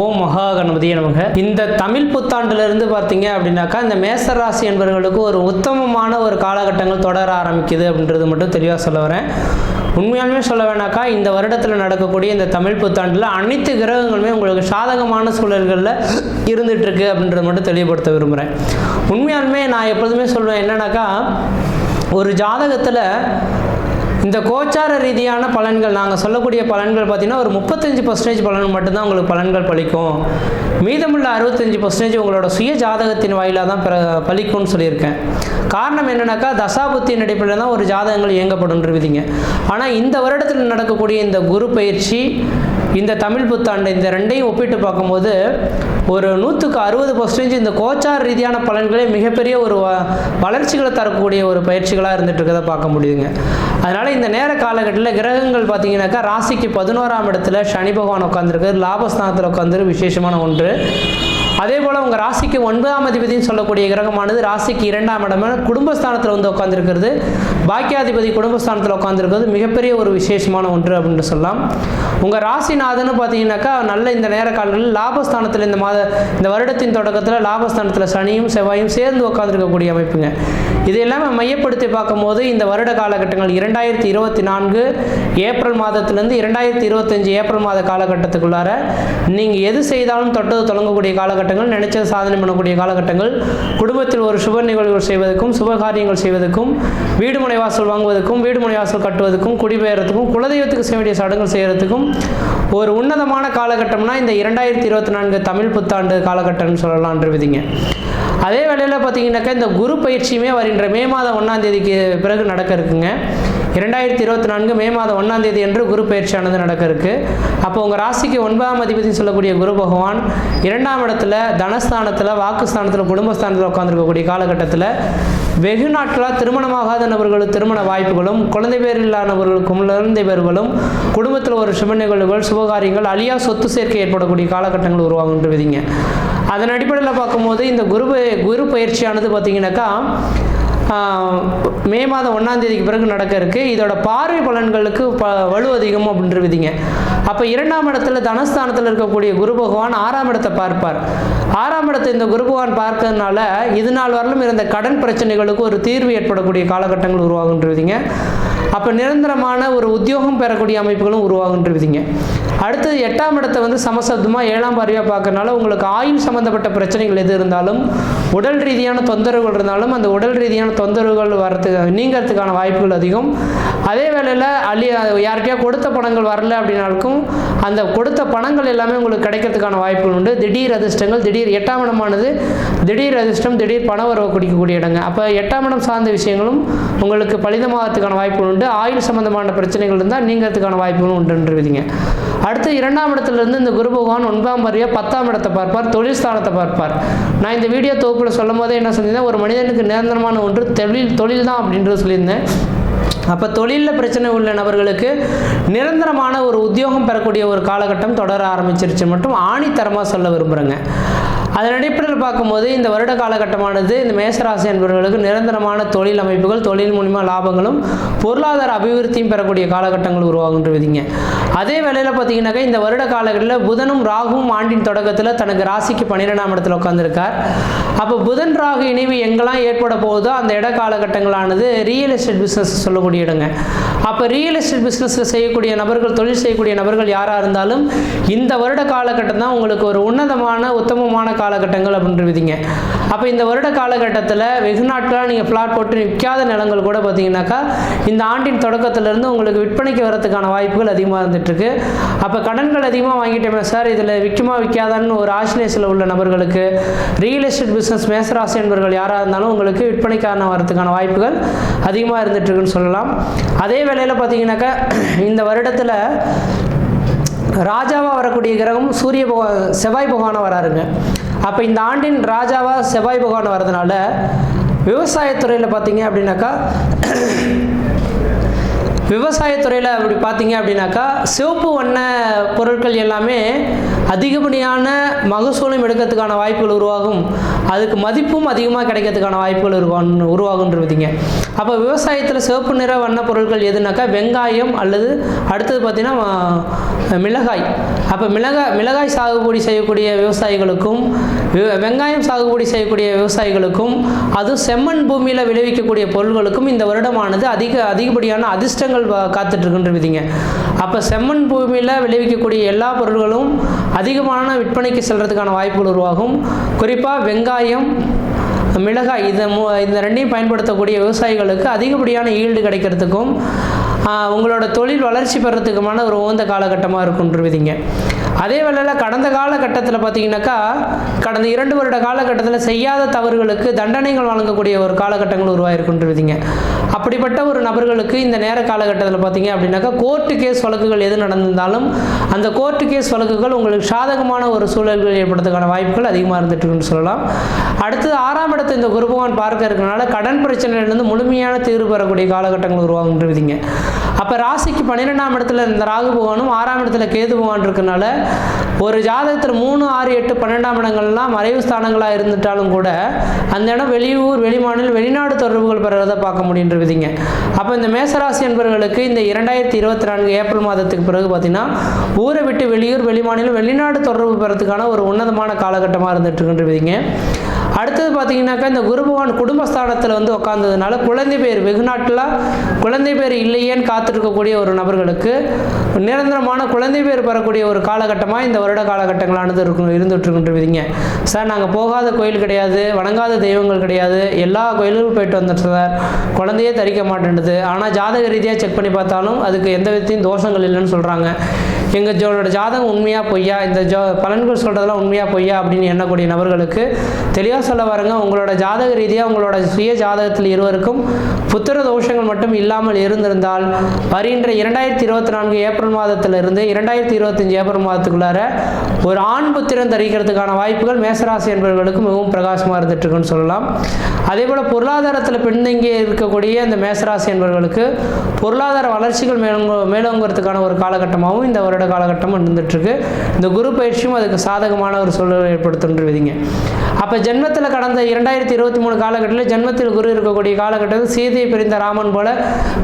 ஓம் மகா கணபதியே நமக. இந்த தமிழ் புத்தாண்டிலிருந்து பார்த்தீங்க அப்படின்னாக்கா இந்த மேசராசி என்பவர்களுக்கு ஒரு உத்தமமான ஒரு காலகட்டங்கள் தொடர ஆரம்பிக்குது அப்படின்றது மட்டும் தெளிவாக சொல்ல வரேன். உண்மையாலுமே சொல்ல வேணாக்கா இந்த வருடத்தில் நடக்கக்கூடிய இந்த தமிழ் புத்தாண்டில் அனைத்து கிரகங்களுமே உங்களுக்கு சாதகமான சூழல்களில் இருந்துகிட்ருக்கு அப்படின்றத மட்டும் தெளிவுபடுத்த விரும்புகிறேன். உண்மையாலுமே நான் எப்பொழுதுமே சொல்லுவேன் என்னன்னாக்கா, ஒரு ஜாதகத்தில் இந்த கோச்சார ரீதியான பலன்கள் நாங்கள் சொல்லக்கூடிய பலன்கள் பார்த்திங்கன்னா ஒரு 35% பலன் மட்டும்தான் உங்களுக்கு பலன்கள் பலிக்கும். மீதமுள்ள 65% உங்களோட சுய ஜாதகத்தின் வாயிலாக தான் பலிக்கும்னு சொல்லியிருக்கேன். காரணம் என்னென்னாக்கா, தசாபுத்தியின் அடிப்படையில் தான் ஒரு ஜாதகங்கள் இயங்கப்படும்ன்றீங்க. ஆனால் இந்த வருடத்தில் நடக்கக்கூடிய இந்த குரு பயிற்சி, இந்த தமிழ் புத்தாண்டு, இந்த ரெண்டையும் ஒப்பிட்டு பார்க்கும்போது ஒரு 160% இந்த கோச்சார ரீதியான பலன்களே மிகப்பெரிய ஒரு வளர்ச்சிகளை தரக்கூடிய ஒரு பயிற்சிகளாக இருந்துட்டு இருக்கதை பார்க்க முடியுங்க. அதனால் இந்த நேர காலகட்டத்தில் கிரகங்கள் பார்த்தீங்கன்னாக்கா ராசிக்கு 11ஆம் இடத்துல சனி பகவான் உட்காந்துருக்கு, லாபஸ்தானத்தில் உட்காந்துரு விசேஷமான ஒன்று. அதே போல் உங்கள் ராசிக்கு 9ஆம் அதிபதினு சொல்லக்கூடிய கிரகமானது ராசிக்கு 2ஆம் இடமான குடும்பஸ்தானத்தில் வந்து உட்காந்துருக்கிறது, பாக்கியாதிபதி குடும்பஸ்தானத்தில் உட்காந்துருக்கிறது மிகப்பெரிய ஒரு விசேஷமான ஒன்று அப்படின்னு சொல்லலாம். உங்கள் ராசிநாதன்னு பார்த்தீங்கன்னாக்கா நல்ல இந்த நேர காலங்களில் லாபஸ்தானத்தில் இந்த வருடத்தின் தொடக்கத்தில் லாபஸ்தானத்தில் சனியும் செவ்வாயும் சேர்ந்து உட்காந்துருக்கக்கூடிய அமைப்புங்க. இது எல்லாமே மையப்படுத்தி பார்க்கும்போது இந்த வருட காலகட்டங்கள் 2024 ஏப்ரல் மாதத்திலேருந்து 2025 ஏப்ரல் மாத காலகட்டத்துக்குள்ளார நீங்கள் எது செய்தாலும் தொட்டது தொடங்கக்கூடிய காலகட்டங்கள், நினைச்சது சாதனை பண்ணக்கூடிய காலகட்டங்கள், குடும்பத்தில் ஒரு சுப நிகழ்வுகள் செய்வதற்கும் சுபகாரியங்கள் செய்வதற்கும், வீடு மனை வாசல் வாங்குவதற்கும் வீடு மனை வாசல் கட்டுவதற்கும் குடிபெயர்றதுக்கும் குலதெய்வத்துக்கு செய்ய வேண்டிய சடங்குகள் செய்கிறதுக்கும் ஒரு உன்னதமான காலகட்டம்னா இந்த 2024 தமிழ் புத்தாண்டு காலகட்டம்னு சொல்லலாம்ன்றவிதிங்க. அதே வேளையில் பார்த்தீங்கன்னாக்கா இந்த குரு பயிற்சியுமே வருகின்ற மே மாதம் 1ஆம் தேதிக்கு பிறகு நடக்க இருக்குங்க. 2024 மே மாதம் 1ஆம் தேதி என்று குரு பயிற்சியானது நடக்க இருக்கு. அப்போ உங்கள் ராசிக்கு 9ஆம் அதிபதினு சொல்லக்கூடிய குரு பகவான் 2ஆம் இடத்துல தனஸ்தானத்தில், வாக்குஸ்தானத்தில், குடும்பஸ்தானத்தில் உட்காந்துருக்கக்கூடிய காலகட்டத்தில் வெகு நாட்களாக திருமணமாகாத நபர்களுக்கு திருமண வாய்ப்புகளும், குழந்தை பேர் இல்லாதவர்களுக்கும் குழந்தை பேர்களும், குடும்பத்தில் ஒரு சுப நிகழ்வுகள் சுபகாரியங்கள், அழியா சொத்து சேர்க்கை ஏற்படக்கூடிய காலகட்டங்கள் உருவாகுன்றவிதிங்க. அதன் அடிப்படையில் பார்க்கும்போது இந்த குரு பயிற்சியானது பார்த்தீங்கன்னாக்கா மே மாதம் 1ஆம் தேதிக்கு பிறகு நடக்க இருக்குது. இதோட பார்வை பலன்களுக்கு வலு அதிகம் அப்படின்றவிதிங்க. அப்போ 2ஆம் இடத்துல தனஸ்தானத்தில் இருக்கக்கூடிய குரு பகவான் 6ஆம் இடத்தை பார்ப்பார். 6ஆம் இடத்தை இந்த குரு பகவான் பார்க்கறதுனால இது நாள் வரலும் இருந்த கடன் பிரச்சனைகளுக்கு ஒரு தீர்வு ஏற்படக்கூடிய காலகட்டங்கள் உருவாகுன்றவிதிங்க. அப்போ நிரந்தரமான ஒரு உத்தியோகம் பெறக்கூடிய அமைப்புகளும் உருவாகுன்றவிதிங்க. அடுத்தது 8ஆம் இடத்தை வந்து சமசப்தமாக 7ஆம் பார்வையாக பார்க்கறதுனால உங்களுக்கு ஆயுள் சம்மந்தப்பட்ட பிரச்சனைகள் எது இருந்தாலும், உடல் ரீதியான தொந்தரவுகள் இருந்தாலும் அந்த உடல் ரீதியான தொந்தரவுகள் நீங்கிறதுக்கான வாய்ப்புகள் அதிகம். அதே வேளையில் யார்கிட்டயா கொடுத்த பணங்கள் வரல அப்படின்னாலும் அந்த கொடுத்த பணங்கள் எல்லாமே உங்களுக்கு கிடைக்கிறதுக்கான வாய்ப்புகள் உண்டு. திடீர் அதிர்ஷ்டங்கள், 8ஆம் இடமானது திடீர் அதிர்ஷ்டம், திடீர் பண வரவு குடிக்கக்கூடிய இடங்க. அப்போ 8ஆம் இடம் சார்ந்த விஷயங்களும் உங்களுக்கு பலிதமாகறதுக்கான வாய்ப்புகள் உண்டு. ஆயுள் சம்பந்தமான பிரச்சனைகள் இருந்தால் நீங்கிறதுக்கான வாய்ப்புகளும் உண்டுன்றவிதிங்க. அடுத்து 2ஆம் இடத்துலேருந்து இந்த குரு பகவான் 9ஆம் பார்வையாக 10ஆம் இடத்தை பார்ப்பார், தொழில் ஸ்தானத்தை பார்ப்பார். நான் இந்த வீடியோ தொகுப்பில் சொல்லும் போதே என்ன சொல்லியிருந்தேன், ஒரு மனிதனுக்கு நிரந்தரமான ஒன்று தொழில் தான் அப்படின்றது சொல்லியிருந்தேன். அப்போ தொழிலில் பிரச்சனை உள்ள நபர்களுக்கு நிரந்தரமான ஒரு உத்தியோகம் பெறக்கூடிய ஒரு காலகட்டம் தொடர ஆரம்பிச்சிருச்சு மட்டும் ஆணித்தரமாக சொல்ல விரும்புகிறேங்க. அதன் அடிப்படையில் பார்க்கும்போது இந்த வருட காலகட்டமானது இந்த மேசராசி என்பவர்களுக்கு நிரந்தரமான தொழில் அமைப்புகள், தொழில் மூலிமா லாபங்களும் பொருளாதார அபிவிருத்தியும் பெறக்கூடிய காலகட்டங்கள் உருவாகுன்றவிதிங்க. அதே வேளையில் பார்த்தீங்கன்னாக்கா இந்த வருட காலகட்டத்தில் புதனும் ராகுவும் ஆண்டின் தொடக்கத்தில் தனக்கு ராசிக்கு 12ஆம் இடத்துல உட்காந்துருக்கார். அப்போ புதன் ராகு இணைவு எங்கெல்லாம் ஏற்பட போகுதோ அந்த இட காலகட்டங்களானது ரியல் எஸ்டேட் பிஸ்னஸ் சொல்லக்கூடிய இடங்க. அப்போ ரியல் எஸ்டேட் பிஸ்னஸில் செய்யக்கூடிய நபர்கள், தொழில் செய்யக்கூடிய நபர்கள் யாராக இருந்தாலும் இந்த வருட காலகட்டம் தான் உங்களுக்கு ஒரு உன்னதமான உத்தமமான காலகட்டங்கள் அப்படின்றவிதிங்க. அப்போ இந்த வருட காலகட்டத்தில் வெகு நாட்களாக நீங்கள் ஃப்ளாட் போட்டு விற்காத நிலங்கள் கூட பார்த்தீங்கன்னாக்கா இந்த ஆண்டின் தொடக்கத்திலேருந்து உங்களுக்கு விற்பனைக்கு வரதுக்கான வாய்ப்புகள் அதிகமாக இருந்துகிட்ருக்கு. அப்போ கடன்கள் அதிகமாக வாங்கிட்டோமே சார், இதில் விற்குமா விற்காதான்னு ஒரு ஆசிலேஷனில் உள்ள நபர்களுக்கு, ரியல் எஸ்டேட் பிஸ்னஸ் மேசராசி என்பவர்கள் யாராக இருந்தாலும் உங்களுக்கு விற்பனைக்கான வரதுக்கான வாய்ப்புகள் அதிகமாக இருந்துகிட்ருக்குன்னு சொல்லலாம். அதே வேளையில் பார்த்தீங்கன்னாக்கா இந்த வருடத்தில் ராஜாவாக வரக்கூடிய கிரகம் செவ்வாய் பகவானாக வராருங்க. அப்போ இந்த ஆண்டின் ராஜாவாக செவ்வாய் பகவான் வரதுனால விவசாயத்துறையில் பார்த்தீங்க அப்படின்னாக்கா விவசாயத்துறையில் அப்படி பார்த்தீங்க அப்படின்னாக்கா சிவப்பு வண்ண பொருட்கள் எல்லாமே அதிகப்படியான மகசூலும் எடுக்கிறதுக்கான வாய்ப்புகள் உருவாகும், அதுக்கு மதிப்பும் அதிகமாக கிடைக்கிறதுக்கான வாய்ப்புகள் உருவாகுன்றதுங்க. அப்போ விவசாயத்தில் சிவப்பு நிற வண்ண பொருட்கள் எதுனாக்கா வெங்காயம் அல்லது அடுத்தது பார்த்திங்கன்னா மிளகாய். அப்போ மிளகாய் சாகுபடி செய்யக்கூடிய விவசாயிகளுக்கும் வெங்காயம் சாகுபடி செய்யக்கூடிய விவசாயிகளுக்கும் அதுவும் செம்மண் பூமியில் விளைவிக்கக்கூடிய பொருட்களுக்கும் இந்த வருடமானது அதிகப்படியான அதிர்ஷ்டங்கள் காத்துட்ருக்குன்றதுங்க. அப்போ செம்மண் பூமியில் விளைவிக்கக்கூடிய எல்லா பொருட்களும் அதிகமான விற்பனைக்கு செல்றதுக்கான வாய்ப்புகள் உருவாகும். குறிப்பாக வெங்காயம் மிளகாய் இந்த ரெண்டையும் பயன்படுத்தக்கூடிய விவசாயிகளுக்கு அதிகப்படியான ஈல்டு கிடைக்கிறதுக்கும் உங்களோட தொழில் வளர்ச்சி பெறத்துக்குமான ஒரு உகந்த காலகட்டமாக இருக்குன்றதுங்க. அதே வேளையில் கடந்த காலகட்டத்தில் பார்த்தீங்கன்னாக்கா கடந்த 2 வருட காலகட்டத்தில் செய்யாத தவறுகளுக்கு தண்டனைகள் வழங்கக்கூடிய ஒரு காலகட்டங்கள் உருவாயிருக்குன்றதுங்க. அப்படிப்பட்ட ஒரு நபர்களுக்கு இந்த நேர காலகட்டத்தில் பார்த்தீங்க அப்படின்னாக்கா கோர்ட்டு கேஸ் வழக்குகள் எது நடந்திருந்தாலும் அந்த கோர்ட்டு கேஸ் வழக்குகள் உங்களுக்கு சாதகமான ஒரு சூழல்கள் ஏற்படுறதுக்கான வாய்ப்புகள் அதிகமாக இருந்துட்டுருக்குன்னு சொல்லலாம். அடுத்தது 6ஆம் இடத்தை இந்த குரு பகவான் பார்க்க இருக்கனால கடன் பிரச்சனையிலிருந்து முழுமையான தீர்வு பெறக்கூடிய காலகட்டங்கள் உருவாகுன்றதுங்க. அப்போ ராசிக்கு 12ஆம் இடத்துல இந்த ராகு பகவானும் 6ஆம் இடத்துல கேது பகவான் இருக்கனால ஒரு ஜாதகத்தில் 3, 6, 8, 12ஆம் இடங்கள்லாம் மறைவு ஸ்தானங்களாக இருந்துட்டாலும் கூட அந்த இடம் வெளியூர் வெளிமாநில வெளிநாடு தொடர்புகள் பெறுவதை பார்க்க முடியுன்றதுங்க. அப்போ இந்த மேசராசி என்பவர்களுக்கு இந்த 2024 ஏப்ரல் மாதத்துக்கு பிறகு பார்த்தீங்கன்னா ஊரை விட்டு வெளியூர் வெளிமாநிலம் வெளிநாடு தொடர்பு பெறத்துக்கான ஒரு உன்னதமான காலகட்டமாக இருந்துட்டு இருக்குன்றதுங்க. அடுத்தது பார்த்தீங்கன்னாக்கா இந்த குரு பகவான் குடும்பஸ்தானத்தில் வந்து உட்கார்ந்ததுனால குழந்தை பேர் வெகு நாட்டில் குழந்தை பேர் இல்லையேன்னு காத்திருக்கக்கூடிய ஒரு நபர்களுக்கு நிரந்தரமான குழந்தை பேர் பெறக்கூடிய ஒரு காலகட்டமாக இந்த வருட காலகட்டங்களானது இருந்துகிட்ருக்குன்றதுங்க. சார் நாங்கள் போகாத கோயில் கிடையாது, வணங்காத தெய்வங்கள் கிடையாது, எல்லா கோயிலுக்கும் போயிட்டு வந்துட்டு சார், குழந்தையே தரிக்க மாட்டேன்னுது, ஆனால் ஜாதக ரீதியாக செக் பண்ணி பார்த்தாலும் அதுக்கு எந்த விதத்தையும் தோஷங்கள் இல்லைன்னு சொல்கிறாங்க. எங்களோட ஜாதகம் உண்மையாக பொய்யா, இந்த பலன்கள் சொல்கிறதெல்லாம் உண்மையாக பொய்யா அப்படின்னு எண்ணக்கூடிய நபர்களுக்கு தெளிவாக சொல்ல பாருங்க, உங்களோட ஜாதக ரீதியாக உங்களோட சுய ஜாதகத்தில் இருவருக்கும் புத்திர தோஷங்கள் மட்டும் இல்லாமல் இருந்திருந்தால் வருகின்ற 2024 ஏப்ரல் மாதத்திலிருந்து 2025 ஏப்ரல் மாதத்துக்குள்ளார ஒரு ஆண் புத்திரம் தரிக்கிறதுக்கான வாய்ப்புகள் மேசராசி என்பவர்களுக்கு மிகவும் பிரகாசமாக இருந்துட்டு இருக்குன்னு சொல்லலாம். அதே போல் பொருளாதாரத்தில் பின்தங்கி இருக்கக்கூடிய இந்த மேசராசி என்பவர்களுக்கு பொருளாதார வளர்ச்சிகள் மேலோங்கிறதுக்கான ஒரு காலகட்டமாகவும் இந்த வருட காலகட்டம் இருந்துகிட்ருக்கு. இந்த குரு பயிற்சியும் அதுக்கு சாதகமான ஒரு சூழலை ஏற்படுத்துன்றதுங்க. அப்போ ஜென்மத்தில் கடந்த 2023 காலகட்டத்தில் ஜென்மத்தில் குரு இருக்கக்கூடிய காலகட்டத்தில் சீதையை பிரிந்த ராமன் போல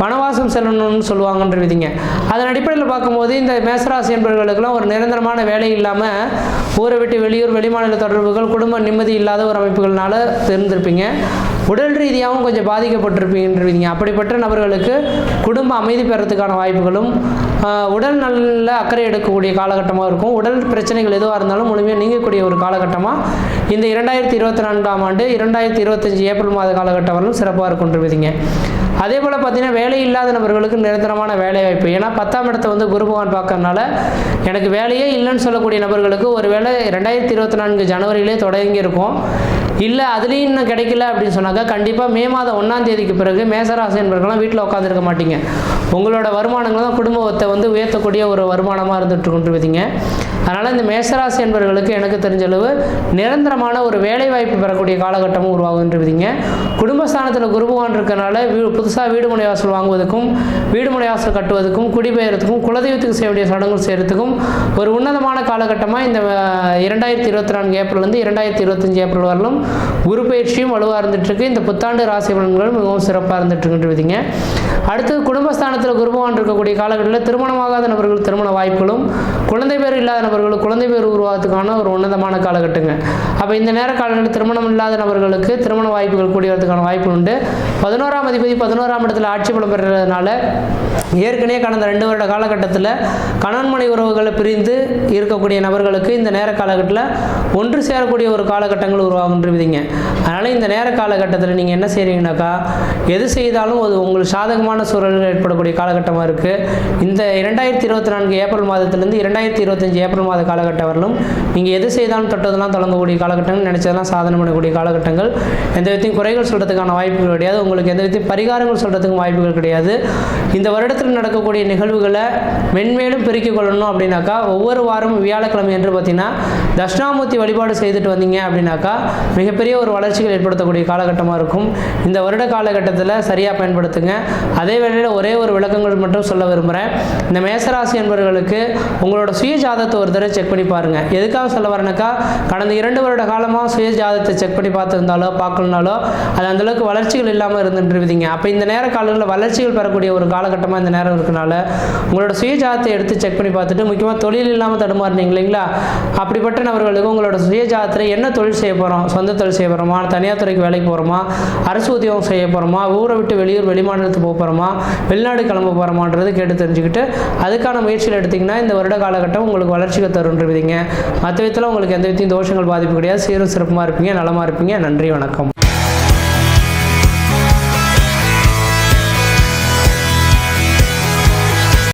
வனவாசம் செல்லணும்னு சொல்லுவாங்கன்றதுங்க. அதன் அடிப்படையில் பார்க்கும்போது இந்த மேசராசி என்பவர்களுக்கெல்லாம் ஒரு நிரந்தரமான வேலை இல்லாமல் ஊரை விட்டு வெளியூர் வெளிமாநில தொடர்புகள் குடும்ப நிம்மதி இல்லாத ஒரு அமைப்புகள்னால தெரிந்திருப்பீங்க. உடல் ரீதியாகவும் கொஞ்சம் பாதிக்கப்பட்டிருப்பீங்கன்றீங்க. அப்படிப்பட்ட நபர்களுக்கு குடும்ப அமைதி பெறத்துக்கான வாய்ப்புகளும் உடல் நல்ல அக்கறை எடுக்கக்கூடிய காலகட்டமாக இருக்கும். உடல் பிரச்சனைகள் எதுவாக இருந்தாலும் முழுமையாக நீங்கக்கூடிய ஒரு காலகட்டமாக இந்த 2024ஆம் ஆண்டு 2025 ஏப்ரல் மாத காலகட்டம் வரலும் சிறப்பாக இருக்குன்றதுங்க. அதே போல் பார்த்தீங்கன்னா வேலை இல்லாத நபர்களுக்கு நிரந்தரமான வேலை வாய்ப்பு. ஏன்னா 10ஆம் இடத்தை வந்து குரு பகவான் பார்க்கறதுனால எனக்கு வேலையே இல்லைன்னு சொல்லக்கூடிய நபர்களுக்கு ஒரு வேலை 2024 ஜனவரியிலே தொடங்கி இருக்கும். இல்லை அதுலேயும் இன்னும் கிடைக்கல அப்படின்னு சொன்னாக்கா கண்டிப்பாக மே மாதம் 1ஆம் தேதிக்கு பிறகு மேசராசி என்பவர்கள்லாம் வீட்டில் உட்காந்துருக்க மாட்டீங்க. உங்களோட வருமானங்கள் தான் குடும்பத்தை வந்து உயர்த்தக்கூடிய ஒரு வருமானமாக இருந்துட்டு கொண்டுருவீங்க. அதனால் இந்த மேசராசி என்பவர்களுக்கு எனக்கு தெரிஞ்சளவு நிரந்தரமான ஒரு வேலை வாய்ப்பு பெறக்கூடிய காலகட்டமும் உருவாகுன்றீங்க. குடும்பஸ்தானத்தில் குரு பகவான் இருக்கிறனால புதுசாக வீடு மனை வாசல் வாங்குவதற்கும் வீடு மனை வாசல் கட்டுவதற்கும் குடிபெயர்த்துக்கும் குலதெய்வத்துக்கு செய்ய வேண்டிய சடங்குகள் செய்கிறதுக்கும் ஒரு உன்னதமான காலகட்டமாக இந்த 2024 ஏப்ரல்லேருந்து 2025 ஏப்ரல் வரலும் குரு பயிற்சியும் வலுவாக இருந்துகிட்ருக்கு. இந்த புத்தாண்டு ராசி பலன்களும் மிகவும் சிறப்பாக இருந்துகிட்ருக்குன்றீங்க. அடுத்தது குடும்பஸ்தானத்தில் குரு பகவான் இருக்கக்கூடிய காலகட்டத்தில் திருமணமாகாத நபர்கள் திருமண வாய்ப்புகளும் குழந்தை பேர் இல்லாத நபர்களுக்கு குழந்தை பேர் உருவாகிறதுக்கான ஒரு உன்னதமான காலகட்டங்க. அப்போ இந்த நேர காலங்களில் திருமணம் இல்லாத நபர்களுக்கு திருமண வாய்ப்புகள் கூடி வரதுக்கான வாய்ப்பு உண்டு. 11ஆம் அதிபதி 11ஆம் இடத்துல ஆட்சி பலம் பெறுறதுனால ஏற்கனவே கடந்த 2 வருட காலகட்டத்தில் கணவன் மனை உறவுகளை பிரிந்து இருக்கக்கூடிய நபர்களுக்கு இந்த நேர காலகட்டத்தில் ஒன்று சேரக்கூடிய ஒரு காலகட்டங்கள் உருவாகுன்றீங்க. அதனால் இந்த நேர காலகட்டத்தில் நீங்கள் என்ன செய்கிறீங்கனாக்கா எது செய்தாலும் அது உங்களுக்கு சாதகமான சூழல்கள் ஏற்படக்கூடிய காலகட்டமாக இருக்குது. இந்த 2024 ஏப்ரல் மாதத்திலிருந்து 2025 ஏப்ரல் மாத காலகட்டம் வரலும் நீங்கள் எது செய்தாலும் தொட்டதெல்லாம் தொடங்கக்கூடிய காலகட்டங்கள், நினைச்சதெல்லாம் சாதனை பண்ணக்கூடிய காலகட்டங்கள். எந்த விதத்தையும் குறைகள் சொல்கிறதுக்கான வாய்ப்புகள் கிடையாது. உங்களுக்கு எந்த விதத்தையும் பரிகாரங்கள் சொல்கிறதுக்கும் வாய்ப்புகள் கிடையாது. இந்த வருடத்தில் நடக்கக்கூடிய நிகழ்வுகளை மென்மேலும் பெருக்கிக் கொள்ளணும் அப்படின்னாக்கா ஒவ்வொரு வாரமும் வியாழக்கிழமை என்று பார்த்தீங்கன்னா தட்சிணாமூர்த்தி வழிபாடு செய்துட்டு வந்தீங்க அப்படின்னாக்கா மிகப்பெரிய ஒரு வளர்ச்சிகள் ஏற்படுத்தக்கூடிய காலகட்டமாக இருக்கும். இந்த வருட காலகட்டத்தில் சரியாக பயன்படுத்துங்க. அதே வேளையில் ஒரே ஒரு விளக்கங்கள் மட்டும் சொல்ல விரும்புகிறேன். இந்த மேசராசி என்பவர்களுக்கு உங்களோட சுய ஜாதகத்தை ஒரு தடவை செக் பண்ணி பாருங்கள். எதுக்காக சொல்ல வரேனாக்கா, கடந்த 2 வருட காலமாக சுய ஜாதகத்தை செக் பண்ணி பார்த்துருந்தாலோ பார்க்கலனாலோ அது அந்தளவுக்கு வளர்ச்சிகள் இல்லாமல் இருந்துட்டுருவீங்க. அப்போ இந்த நேர காலங்களில் வளர்ச்சிகள் பெறக்கூடிய ஒரு காலகட்டமாக இந்த நேரம் இருக்கனால உங்களோட சுய ஜாதகத்தை எடுத்து செக் பண்ணி பார்த்துட்டு, முக்கியமாக தொழில் இல்லாமல் தடுமாறினீங்க இல்லைங்களா, அப்படிப்பட்ட நபர்களுக்கு உங்களோட சுய ஜாதகத்தில் என்ன தொழில் செய்ய போகிறோம், சொந்த தொழில் செய்ய போகிறோமா, தனியார் துறைக்கு வேலைக்கு போகிறோமா, அரசு உத்தியோகம் செய்ய போகிறோமா, ஊரை விட்டு வெளியூர் வெளிமாநிலத்துக்கு போக போகிறோமா, வெளிநாடு கிளம்ப போகிறோமான்றது கேட்டு தெரிஞ்சுக்கிட்டு அதுக்கான முயற்சியில் எடுத்திங்கன்னா இந்த வருட காலகட்டம் உங்களுக்கு வளர்ச்சிகள் தருன்றீங்க. மற்ற விதத்தில் உங்களுக்கு எந்த விதத்தையும் தோஷங்கள் பாதிப்பு கிடையாது. சீரும் சிறப்புமாக இருப்பீங்க, நலமாக இருப்பீங்க. நன்றி, வணக்கம்.